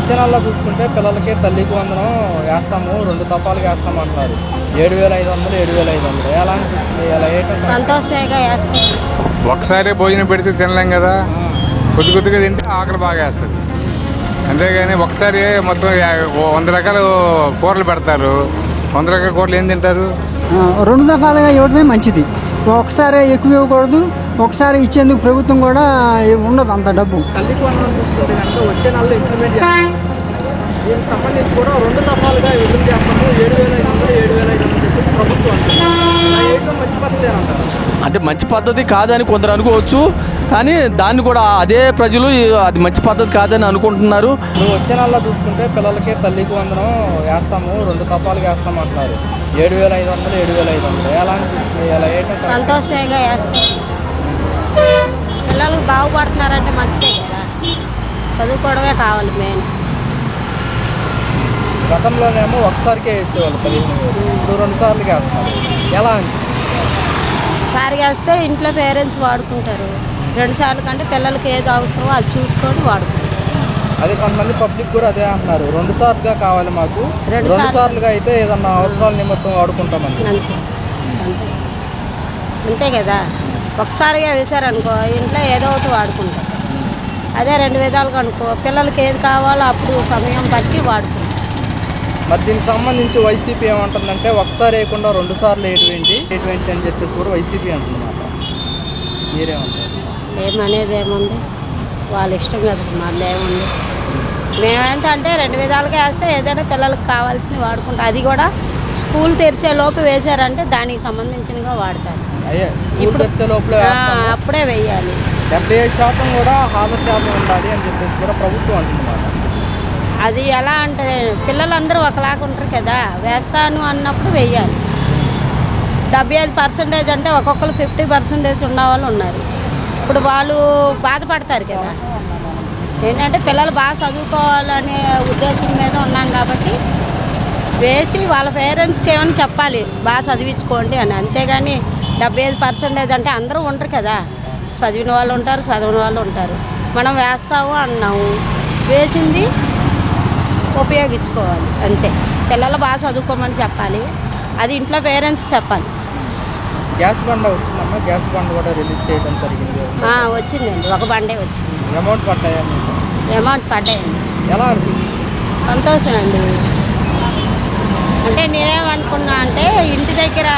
వచ్చే నెలలో చూసుకుంటే పిల్లలకి తల్లికి వందనం వేస్తాము, 2 దఫాలుగా వేస్తాము అంటున్నారు. 7,500 7,500 ఎలా అనిపిస్తుంది? ఎలా సంతోషంగా వేస్తాం. ఒకసారి భోజనం పెడితే తినలేం కదా, కొద్దిగా తింటే ఆకలి బాగా వేస్తుంది. అంతేగాని ఒకసారి మొత్తం 100 రకాల కూరలు పెడతారు. 100 రకాల కూరలు ఏం తింటారు? 2 దఫాలుగా ఇవ్వడమే మంచిది. ఒకసారి ఎక్కువ ఇవ్వకూడదు. ఒకసారి ఇచ్చేందుకు ప్రభుత్వం కూడా ఉండదు అంత డబ్బు. తల్లికి వందనం చూసుకుంటే కనుక వచ్చే నెలలో ఇంప్లిమెంట్ చేస్తాం. దీనికి సంబంధించి కూడా 2 దఫాలుగా విడుదల చేస్తాము. 7,500 7,500 ప్రభుత్వం మంచి పద్ధతి అంటారు. అంటే మంచి పద్ధతి కాదని కొందరు అనుకోవచ్చు, కానీ దాన్ని కూడా అదే ప్రజలు అది మంచి పద్ధతి కాదని అనుకుంటున్నారు. వచ్చే నెలలో చూసుకుంటే పిల్లలకి తల్లికి వందనం వేస్తాము, 2 దఫాలుగా వేస్తాం అంటున్నారు. 7,500 7,500 ఎలా అనిపిస్తుంది? ఎలా సంతోషంగా వేస్తాం. పిల్లలు బాగుపడుతున్నారంటే మంచిదే కదా, చదువుకోవడమే కావాలి మెయిన్. గతంలోనేమో ఒకసారికే వేసేవాళ్ళు 15,000, ఇప్పుడు 2 సార్లు వేస్తున్నారు. ఎలా అనిపిస్తుంది? ఒకసారి వేస్తే ఇంట్లో పేరెంట్స్ వాడుకుంటారు. 2 సార్లు కంటే పిల్లలకి ఏది అవసరమో అది చూసుకొని వాడుకుంటారు. అదే కొంతమంది పబ్లిక్ కూడా అదే అంటున్నారు, 2 సార్లుగా కావాలి మాకు, 2 సార్లుగా అయితే ఏదన్నా అవసరాల నిమిత్తం వాడుకుంటామని. అంతే కదా, ఒకసారిగా వేసారనుకో ఇంట్లో ఏదో ఒకటి వాడుకుంటారు. అదే 2 విధాలుగా అనుకో పిల్లలకి ఏది కావాలో అప్పుడు సమయం బట్టి వాడుకుంటారు. మరి దీనికి సంబంధించి వైసీపీ ఏమంటుందంటే ఒకసారి వేయకుండా 2 సార్లు ఎటువంటి అని చెప్పేసి కూడా వైసీపీ అంటున్నమాట. మీరేమంటారు? ఏమనేది ఏముంది, వాళ్ళ ఇష్టం కదా, మళ్ళీ ఏముంది. మేమేంటంటే 2 విధాలుగా వేస్తే ఏదైనా పిల్లలకు కావాల్సినవి వాడుకుంటాం. అది కూడా స్కూల్ తెరిచే లోపు వేసారంటే దానికి సంబంధించినగా వాడతారు. ఇప్పుడు లోపల అప్పుడే వేయాలి. 75% కూడా హాజరు శాతం ఉండాలి అని చెప్పేసి కూడా ప్రభుత్వం అంటున్నమాట. అది ఎలా అంటే పిల్లలందరూ ఒకలాగా ఉంటారు కదా, వేస్తాను అన్నప్పుడు వేయాలి. 75% అంటే ఒక్కొక్కరు 50% ఉన్న వాళ్ళు ఉన్నారు. ఇప్పుడు వాళ్ళు బాధపడతారు కదా, ఏంటంటే పిల్లలు బాగా చదువుకోవాలనే ఉద్దేశం మీద ఉన్నాం కాబట్టి వేసి వాళ్ళ పేరెంట్స్కి ఏమైనా చెప్పాలి బాగా చదివించుకోండి అని. అంతేగాని 75% అంటే అందరూ ఉండరు కదా, చదివిన వాళ్ళు ఉంటారు, చదివిన వాళ్ళు ఉంటారు. మనం వేస్తాము అన్నాము, వేసింది ఉపయోగించుకోవాలి అంతే. పిల్లలు బాగా చదువుకోమని చెప్పాలి, అది ఇంట్లో పేరెంట్స్ చెప్పాలి. గ్యాస్ బండ వచ్చిందమ్మా, గ్యాస్ బండ కూడా రిలీజ్ చేయడం జరిగింది. వచ్చిందండి, ఒక బండే వచ్చింది. అమౌంట్ పడ్డాయా? అమౌంట్ పడ్డాయండి. ఎలా అనిపించింది? సంతోషం అండి. అంటే నేనేమనుకున్నా అంటే ఇంటి దగ్గర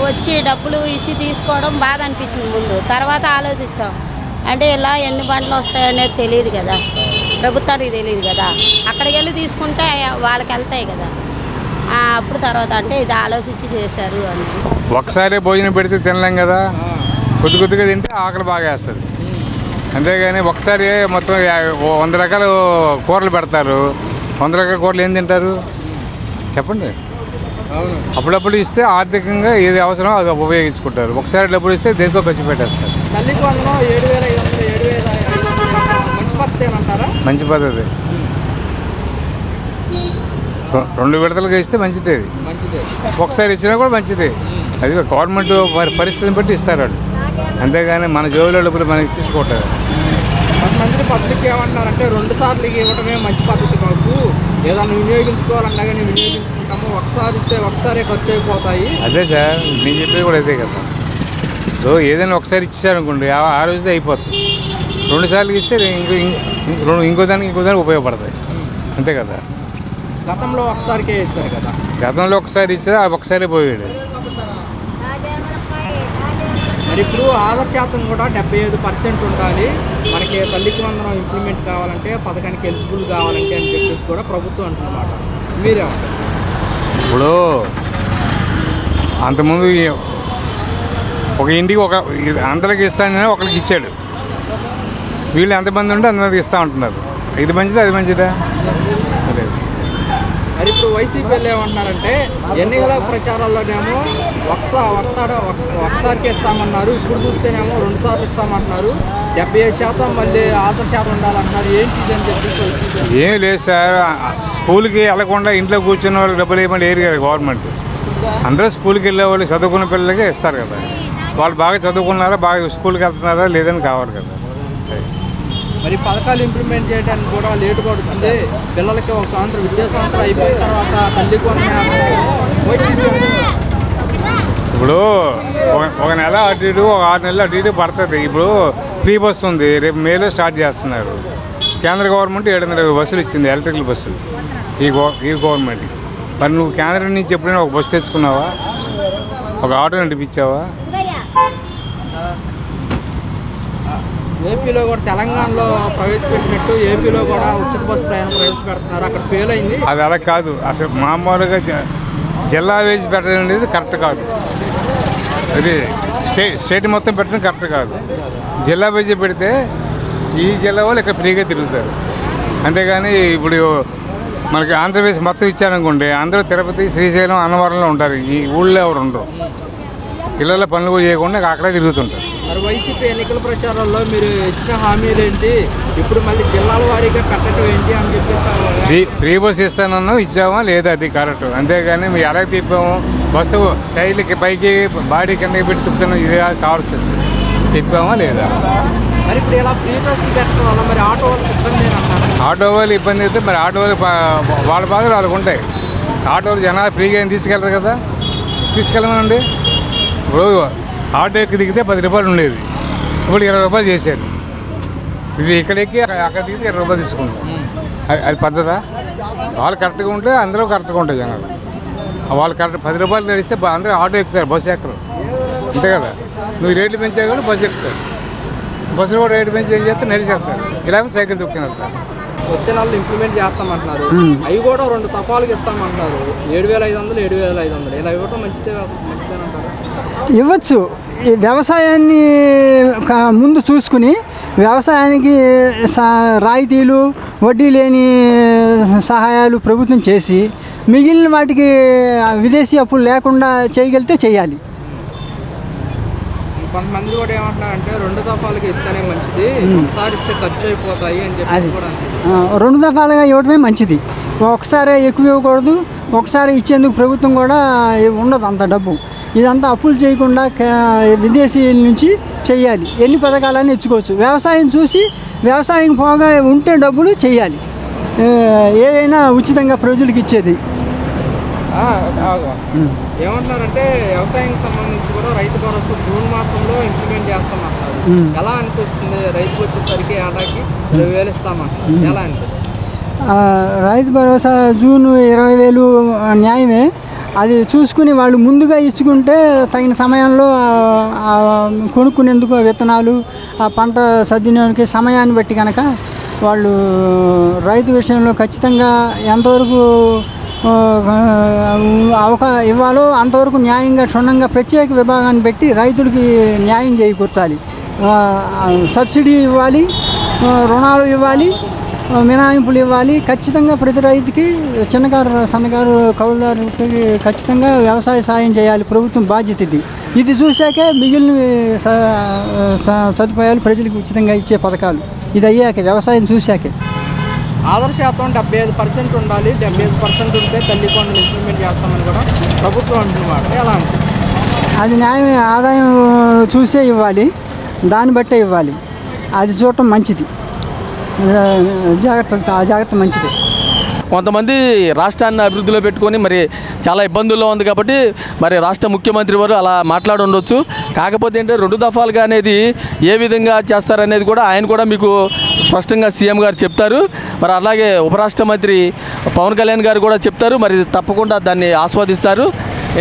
వచ్చి డబ్బులు ఇచ్చి తీసుకోవడం బాధ అనిపించింది ముందు. తర్వాత ఆలోచించాం, అంటే ఇలా ఎన్ని బండ్లు వస్తాయనేది తెలియదు కదా, ప్రభుత్వానికి తెలియదు కదా, అక్కడికి వెళ్ళి తీసుకుంటే వాళ్ళకి వెళ్తాయి కదా. అప్పుడు తర్వాత అంటే ఇది ఆలోచించి చేశారు అని. ఒకసారి భోజనం పెడితే తినలేం కదా, కొద్దిగా తింటే ఆకలి బాగా వేస్తుంది. అంతేగాని ఒకసారి మొత్తం 100 రకాల కూరలు పెడతారు. 100 రకాల కూరలు ఏం తింటారు చెప్పండి? అప్పుడప్పుడు ఇస్తే ఆర్థికంగా ఏది అవసరమో అది ఉపయోగించుకుంటారు. ఒకసారి డబ్బులు ఇస్తే దేంతో ఖర్చు పెట్టేస్తారు. తల్లికి వందనం 7,500 7,500 మంచి పద్ధతి అంటారా? మంచి పద్ధతి. 2 విడతలుగా ఇస్తే మంచిదే. ఒకసారి ఇచ్చినా కూడా మంచిదే. అది గవర్నమెంట్ పరిస్థితిని బట్టి ఇస్తారు వాళ్ళు, అంతేగాని మన జోబులో డబ్బులు మనకి తీసుకుంటారు. కొంతమంది పబ్లిక్ ఏమంటున్నారంటే 2 సార్లు ఇవ్వడమే మంచి పద్ధతి మాకు, ఏదైనా వినియోగించుకోవాలన్నా కానీ వినియోగించుకుంటాము, ఒకసారి ఇస్తే ఒకసారి ఖర్చు అయిపోతాయి. అదే సార్ నేను చెప్పేది కూడా అదే కదా. ఏదైనా ఒకసారి ఇచ్చేసారనుకోండి ఆ రోజుదే అయిపోతుంది. 2 సార్లు ఇస్తే ఇంకో దానికి ఉపయోగపడతాయి, అంతే కదా. గతంలో ఒకసారికే ఇస్తారు కదా, గతంలో ఒకసారి ఇస్తే ఒకసారి పోయాడు. మరి ఇప్పుడు ఆధార్ శాతం కూడా 75% ఉండాలి, మనకి తల్లికి వందనం ఇంప్లిమెంట్ కావాలంటే, పథకానికి ఎలిజిబుల్ కావాలంటే అని చెప్పేసి కూడా ప్రభుత్వం అంటున్నమాట. మీరేమంటారు? ఇప్పుడు అంతకుముందు ఒక ఇంటికి అందరికి ఇస్తానని ఒకరికి ఇచ్చాడు, వీళ్ళు ఎంతమంది ఉంటే అంతమందికి ఇస్తా ఉంటున్నారు. ఇది మంచిదా అది మంచిదా? మరి ఇప్పుడు వైసీపీలు ఏమంటున్నారంటే ఎన్నికల ప్రచారాల్లోనేమో ఒకసారికి ఇస్తామన్నారు, ఇప్పుడు చూస్తేనేమో 2 సార్లు ఇస్తామంటున్నారు, 75% మళ్ళీ ఆధార్ శాతం ఉండాలంటున్నారు. ఏంటి అని చెప్పి ఏం లేదు సార్, స్కూల్కి వెళ్ళకుండా ఇంట్లో కూర్చున్న వాళ్ళకి డబ్బులు వేయమని లేరు కదా గవర్నమెంట్. అందరూ స్కూల్కి వెళ్ళే వాళ్ళు చదువుకున్న పిల్లలకే ఇస్తారు కదా. వాళ్ళు బాగా చదువుకున్నారా, బాగా స్కూల్కి వెళ్తున్నారా లేదని కావాలి కదా. మరి పథకాలు ఇంప్లిమెంట్ చేయడానికి కూడా లేటు పడుతుంది. పిల్లలకి ఒక సంవత్సరం విద్యా సంవత్సరం అయిపోయిన తర్వాత తల్లికి ఇప్పుడు ఒక నెల అటు ఇటు ఒక 6 నెలలు అటు ఇటు పడుతుంది. ఇప్పుడు ఫ్రీ బస్సు ఉంది, రేపు మేలో స్టార్ట్ చేస్తున్నారు. కేంద్ర గవర్నమెంట్ 700 బస్సులు ఇచ్చింది, ఎలక్ట్రికల్ బస్సులు ఈ గవర్నమెంట్. మరి నువ్వు కేంద్రం నుంచి ఎప్పుడైనా ఒక బస్సు తెచ్చుకున్నావా, ఒక ఆటో నడిపించావా? ఏపీలో కూడా తెలంగాణలో ప్రవేశపెట్టినట్టు ఏపీలో కూడా ఉచిత బస్సు ప్రయాణం ప్రవేశపెడుతున్నారు. అక్కడ ఫెయిల్ అయింది. అది అలా కాదు. అసలు మామూలుగా జిల్లా వేసి పెట్టడం అనేది కరెక్ట్ కాదు. అది స్టేట్ మొత్తం పెట్టడం కరెక్ట్ కాదు. జిల్లా వేసి పెడితే ఈ జిల్లా వాళ్ళు ఇక్కడ ఫ్రీగా తిరుగుతారు. అంతేగాని ఇప్పుడు మనకి ఆంధ్రప్రదేశ్ మొత్తం ఇచ్చారనుకోండి, అందరూ తిరుపతి, శ్రీశైలం, అన్నవరంలో ఉంటారు. ఈ ఊళ్ళో ఎవరు ఉండరు. ఇళ్ళల్లో పనులు కూడా చేయకుండా అక్కడే తిరుగుతుంటారు. మరి వైసీపీ ఎన్నికల ప్రచారంలో మీరు ఇచ్చిన హామీలు ఏంటి, ఇప్పుడు మళ్ళీ జిల్లాల వారీగా కట్టడం ఏంటి అని చెప్పేసి ఫ్రీ బస్సు ఇస్తానన్నా ఇచ్చామా లేదా, అది కరెక్ట్. అంతేగాని మీరు ఎలా తిప్పాము, బస్సు టైర్లకి పైకి బాడీ కిందకి పెట్టి తిప్పుతున్నాం, ఇది కావాల్సింది. తిప్పామా లేదా? మరి ఇప్పుడు ఇలా ఫ్రీ బస్సులు పెట్టడం వల్ల మరి ఆటో వాళ్ళకి ఇబ్బంది అంటారు. ఆటో వాళ్ళు ఇబ్బంది అయితే మరి ఆటో వాళ్ళు వాళ్ళ బాధలు వాళ్ళకు ఉంటాయి. ఆటో వాళ్ళు జనాలు ఫ్రీగా ఏం తీసుకెళ్ళరు కదా, తీసుకెళ్ళమనండి. ఇప్పుడు ఆటో ఎక్కి దిగితే 10 రూపాయలు ఉండేది, ఇప్పుడు 20 రూపాయలు చేశారు. ఇది ఇక్కడ ఎక్కి అక్కడ దిగితే 20 రూపాయలు తీసుకుంటాం. అది పద్ధతా? వాళ్ళు కరెక్ట్గా ఉంటే అందరూ కరెక్ట్గా ఉంటాయి జనాలు. వాళ్ళు కరెక్ట్ 10 రూపాయలు నడిస్తే అందరూ ఆటో ఎక్కుతారు, బస్సు ఎక్కరు. అంతే కదా. నువ్వు రేట్లు పెంచా కూడా బస్సు ఎక్కుతారు. బస్సులు కూడా రేటు పెంచి ఏం చేస్తే నడిచేస్తారు, ఇలా సైకిల్ తొక్కినేస్తారు. వచ్చే నెలలో ఇంప్లిమెంట్ చేస్తామంటున్నారు. అవి కూడా 2 తపాలకు ఇస్తామంటున్నారు. 7,500, 7,500 ఇలా ఇవ్వటం మంచిదేనంటారు. ఇవ్వచ్చు. ఈ వ్యవసాయాన్ని ముందు చూసుకుని వ్యవసాయానికి రాయితీలు, వడ్డీ లేని సహాయాలు ప్రభుత్వం చేసి మిగిలిన వాటికి విదేశీ అప్పులు లేకుండా చేయగలిగితే చేయాలి. కొంతమంది కూడా ఏమంటారంటే 2 దఫాలుగా ఇస్తేనే మంచిది, ఒకసారి ఇస్తే ఖర్చు అయిపోతాయి అని చెప్పి కూడా 2 దఫాలుగా ఇవ్వడమే మంచిది. ఒకసారి ఎక్కువ ఇవ్వకూడదు. ఒకసారి ఇచ్చేందుకు ప్రభుత్వం కూడా ఉండదు అంత డబ్బు. ఇదంతా అప్పులు చేయకుండా విదేశీ నుంచి చేయాలి. ఎన్ని పథకాలన్నీ ఇచ్చుకోవచ్చు. వ్యవసాయం చూసి వ్యవసాయం పోగా ఉంటే డబ్బులు చేయాలి. ఏదైనా ఉచితంగా ప్రజలకు ఇచ్చేది. ఏమంటున్నారంటే వ్యవసాయానికి సంబంధించి కూడా రైతు భరోసా జూన్ మాసంలో ఇంప్లిమెంట్ చేస్తామంటారు. ఎలా అనిపిస్తుంది? రైతుకు వచ్చేసరికి ఏడాకి 20,000 ఇస్తామంటారు. ఎలా అనిపిస్తుంది? రైతు భరోసా జూన్ 20,000 న్యాయమే. అది చూసుకుని వాళ్ళు ముందుగా ఇచ్చుకుంటే తగిన సమయంలో కొనుక్కునేందుకు విత్తనాలు, ఆ పంట సద్వినియోగానికి సమయాన్ని బట్టి కనుక వాళ్ళు రైతు విషయంలో ఖచ్చితంగా ఎంతవరకు ఇవ్వాలో అంతవరకు న్యాయంగా క్షుణ్ణంగా ప్రత్యేక విభాగాన్ని పెట్టి రైతులకి న్యాయం చేకూర్చాలి. సబ్సిడీ ఇవ్వాలి, రుణాలు ఇవ్వాలి, మినహాయింపులు ఇవ్వాలి. ఖచ్చితంగా ప్రతి రైతుకి, చిన్నకారు, సన్నకారు, కౌలుదారుకి ఖచ్చితంగా వ్యవసాయ సాయం చేయాలి. ప్రభుత్వం బాధ్యత ఇది చూశాకే మిగిలిన సదుపాయాలు ప్రజలకు ఉచితంగా ఇచ్చే పథకాలు ఇది అయ్యాక, వ్యవసాయం చూశాకే. ఆధార్ శాతం 75% ఉండాలి. 75% ఉంటే తల్లి కొండలు ఇంప్లిమెంట్ చేస్తామని కూడా ప్రభుత్వం అంటున్నమాట. ఎలా ఉంటుంది? అది న్యాయమే. ఆదాయం చూసే ఇవ్వాలి, దాన్ని బట్టే ఇవ్వాలి. అది చూడటం మంచిది. జాగ్రత్త మంచిది. కొంతమంది రాష్ట్రాన్ని అభివృద్ధిలో పెట్టుకొని మరి చాలా ఇబ్బందుల్లో ఉంది కాబట్టి మరి రాష్ట్ర ముఖ్యమంత్రి వారు అలా మాట్లాడి ఉండొచ్చు. కాకపోతే ఏంటంటే 2 దఫాలుగా అనేది ఏ విధంగా చేస్తారనేది కూడా ఆయన కూడా మీకు స్పష్టంగా సీఎం గారు చెప్తారు. మరి అలాగే ఉపరాష్ట్ర మంత్రి పవన్ కళ్యాణ్ గారు కూడా చెప్తారు. మరి తప్పకుండా దాన్ని ఆస్వాదిస్తారు.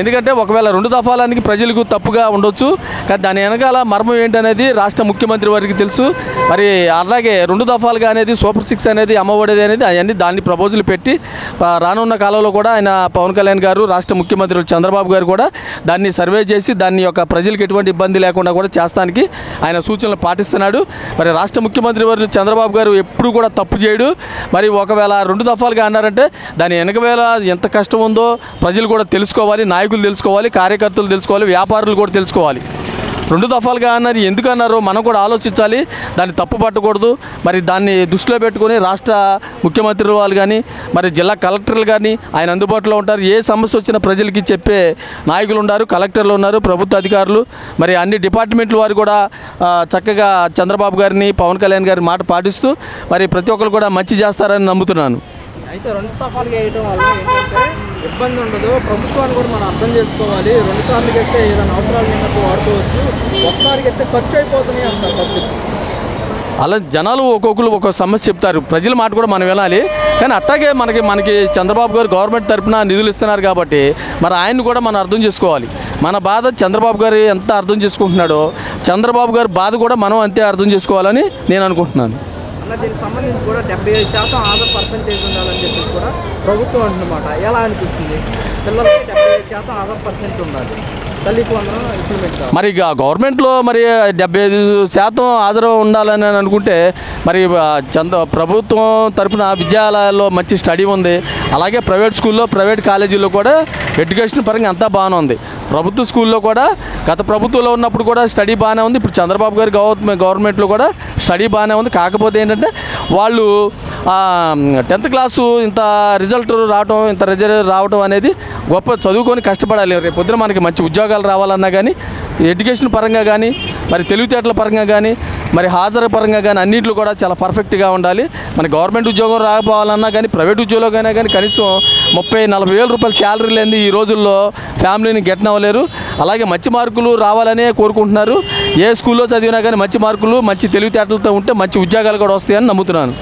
ఎందుకంటే ఒకవేళ 2 దఫాలానికి ప్రజలకు తప్పుగా ఉండొచ్చు, కానీ దాని వెనకాల మర్మం ఏంటనేది రాష్ట్ర ముఖ్యమంత్రి వారికి తెలుసు. మరి అలాగే 2 దఫాలుగా అనేది సూపర్ 6 అనేది అమ్మఒడేది అనేది అవన్నీ దాన్ని ప్రపోజల్ పెట్టి రానున్న కాలంలో కూడా ఆయన పవన్ కళ్యాణ్ గారు, రాష్ట్ర ముఖ్యమంత్రి చంద్రబాబు గారు కూడా దాన్ని సర్వే చేసి దాన్ని యొక్క ప్రజలకు ఎటువంటి ఇబ్బంది లేకుండా కూడా చేస్తానికి ఆయన సూచనలు పాటిస్తున్నాడు. మరి రాష్ట్ర ముఖ్యమంత్రి వారు చంద్రబాబు గారు ఎప్పుడు కూడా తప్పు చేయడు. మరి ఒకవేళ 2 దఫాలుగా అన్నారంటే దాని వెనకవేళ ఎంత కష్టం ఉందో ప్రజలు కూడా తెలుసుకోవాలి, నాయకులు తెలుసుకోవాలి, కార్యకర్తలు తెలుసుకోవాలి, వ్యాపారులు కూడా తెలుసుకోవాలి. 2 దఫాలుగా అన్నారు. ఎందుకు అన్నారో మనం కూడా ఆలోచించాలి. దాన్ని తప్పు పట్టకూడదు. మరి దాన్ని దృష్టిలో పెట్టుకొని రాష్ట్ర ముఖ్యమంత్రి వాళ్ళు కానీ మరి జిల్లా కలెక్టర్లు కానీ ఆయన అందుబాటులో ఉంటారు. ఏ సమస్య వచ్చినా ప్రజలకి చెప్పే నాయకులు ఉన్నారు, కలెక్టర్లు ఉన్నారు, ప్రభుత్వ అధికారులు, మరి అన్ని డిపార్ట్మెంట్ల వారు కూడా చక్కగా చంద్రబాబు గారిని, పవన్ కళ్యాణ్ గారి మాట పాటిస్తూ మరి ప్రతి ఒక్కరు కూడా మంచి చేస్తారని నమ్ముతున్నాను. అయితే 2 దఫాలుగా వేయడం వల్ల ఏంటంటే ఇబ్బంది ఉండదు. ప్రభుత్వాన్ని కూడా మనం అర్థం చేసుకోవాలి. 2 సార్లు ఎత్తే ఏదైనా అవసరాలు నిన్నట్టు వాడుకోవచ్చు. ఒకసారికి ఎత్తే ఖర్చు అయిపోతున్నాయి అంటారు పబ్లిక్. అలా జనాలు ఒక్కొక్కరు ఒక్కొక్క సమస్య చెప్తారు. ప్రజల మాట కూడా మనం వినాలి. కానీ అట్టాగే మనకి చంద్రబాబు గారు గవర్నమెంట్ తరఫున నిధులు ఇస్తున్నారు కాబట్టి మరి ఆయన్ని కూడా మనం అర్థం చేసుకోవాలి. మన బాధ చంద్రబాబు గారు ఎంత అర్థం చేసుకుంటున్నాడో చంద్రబాబు గారి బాధ కూడా మనం అంతే అర్థం చేసుకోవాలని నేను అనుకుంటున్నాను. అలా దీనికి సంబంధించి కూడా 75% ఆధార్ పర్సెంటేజ్ ఉండాలని చెప్పి కూడా ప్రభుత్వం అంటున్నమాట. ఎలా అనిపిస్తుంది? పిల్లలకి 75% ఆధార్ పర్సెంట్ ఉండాలి, తల్లికి వందనం ఇంప్లిమెంట్ కావాలి. మరి గవర్నమెంట్లో మరి 75% హాజరు ఉండాలని అనుకుంటే మరి ప్రభుత్వం తరఫున విద్యాలయాల్లో మంచి స్టడీ ఉంది. అలాగే ప్రైవేట్ స్కూల్లో, ప్రైవేట్ కాలేజీల్లో కూడా ఎడ్యుకేషన్ పరంగా అంతా బాగానే ఉంది. ప్రభుత్వ స్కూల్లో కూడా గత ప్రభుత్వంలో ఉన్నప్పుడు కూడా స్టడీ బాగానే ఉంది. ఇప్పుడు చంద్రబాబు గారి గవర్నమెంట్లో కూడా స్టడీ బాగానే ఉంది. కాకపోతే ఏంటంటే వాళ్ళు 10th క్లాసు ఇంత రిజల్ట్ రావటం, ఇంత రిజల్ట్ రావటం అనేది గొప్ప చదువుకొని కష్టపడాలి. రేపు పొద్దున మనకి మంచి ఉద్యోగాలు రావాలన్నా కానీ, ఎడ్యుకేషన్ పరంగా కానీ, మరి తెలివితేటల పరంగా కానీ, మరి హాజరు పరంగా కానీ అన్నింటిలో కూడా చాలా పర్ఫెక్ట్గా ఉండాలి. మన గవర్నమెంట్ ఉద్యోగం రాకపోవాలన్నా కానీ, ప్రైవేట్ ఉద్యోగం అయినా కానీ కనీసం 30-40 వేల రూపాయల శాలరీ లేని ఈ రోజుల్లో ఫ్యామిలీని గెట్ అవ్వలేరు. అలాగే మంచి మార్కులు రావాలనే కోరుకుంటున్నారు. ఏ స్కూల్లో చదివినా కానీ మంచి మార్కులు, మంచి తెలివితేటలతో ఉంటే మంచి ఉద్యోగాలు కూడా వస్తాయని నమ్ముతున్నాను.